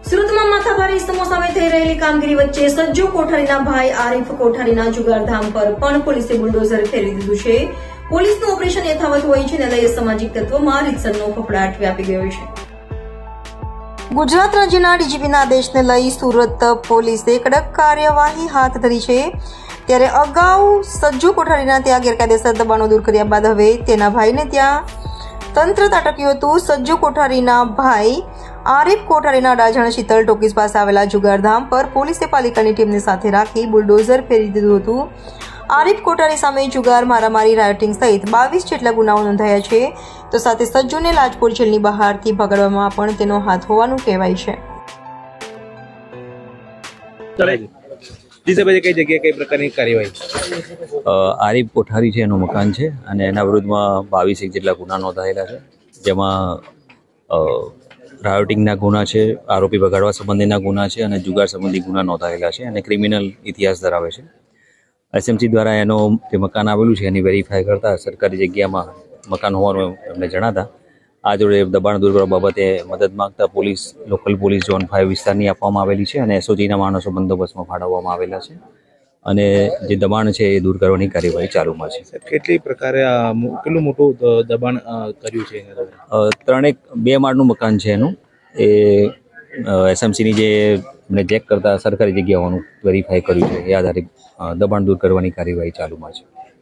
સુરતમાં માથાભારે ઇસમો સામે થઈ રહેલી કામગીરી વચ્ચે સજ્જો કોઠારીના ભાઈ આરીફ કોઠારીના જુગારધામ પર પણ પોલીસે બુલડોઝર ફેરવી દીધું છે. પોલીસનું ઓપરેશન યથાવત હોય છે ને લઈ સામાજિક તત્વોમાં રીતસરનો ફફડાટ વ્યાપી ગયો છે. ગુજરાત રાજ્યના ડીજીપીના આદેશને લઈ સુરત પોલીસે કડક કાર્યવાહી હાથ ધરી છે. ત્યારે અગાઉ સજ્જો કોઠારીના ત્યાં ગેરકાયદેસર દબાણો દૂર કર્યા બાદ હવે તેના ભાઈને ત્યાં તંત્ર ત્રાટક્યું હતું. સજ્જો કોઠારીના ભાઈ આરીફ કોઠારીના અડાજણ શીતલ ટોકીઝ પાસે આવેલા જુગારધામ પર પોલીસે પાલિકાની ટીમને સાથે રાખી બુલડોઝર ફેરવી દીધું હતું. આરીફ કોઠારી સામે જુગાર, મારામારી, રાયોટિંગ સહિત 22 જેટલા ગુનાઓ નોંધાયા છે. તો સાથે સજ્જોને લાજપોર જેલની બહારથી ભગાડવામાં પણ તેનો હાથ હોવાનું કહેવાય છે. કઈ જગ્યાએ કઈ પ્રકારની કાર્યવાહી? આરીફ કોઠારી છે, એનું મકાન છે અને એના વિરુદ્ધમાં 22 જેટલા ગુના નોંધાયેલા છે. જેમાં રાયોટિંગના ગુના છે, આરોપી ભગાડવા સંબંધીના ગુના છે અને જુગાર સંબંધી ગુના નોંધાયેલા છે અને ક્રિમિનલ ઇતિહાસ ધરાવે છે. એસએમસી દ્વારા એનો જે મકાન આવેલું છે એની વેરીફાઈ કરતા સરકારી જગ્યામાં મકાન હોવાનું એમને જણાતા આ જોડે દબાણ દૂર કરવા બાબતે મદદ માંગતા પોલીસ લોકલ પોલીસ ઝોન 5 વિસ્તારની આપવામાં આવેલી છે અને એસઓજીના માણસો બંદોબસ્તમાં ફાળવવામાં આવેલા છે અને જે દબાણ છે એ દૂર કરવાની કાર્યવાહી ચાલુમાં છે. કેટલી પ્રકારે કેટલું મોટું દબાણ કર્યું છે? 2 માળનું મકાન છે એનું. એ એસએમસીની જે ચેક કરતા સરકારી જગ્યાઓનું વેરીફાઈ કર્યું છે એ આધારે દબાણ દૂર કરવાની કાર્યવાહી ચાલુમાં છે.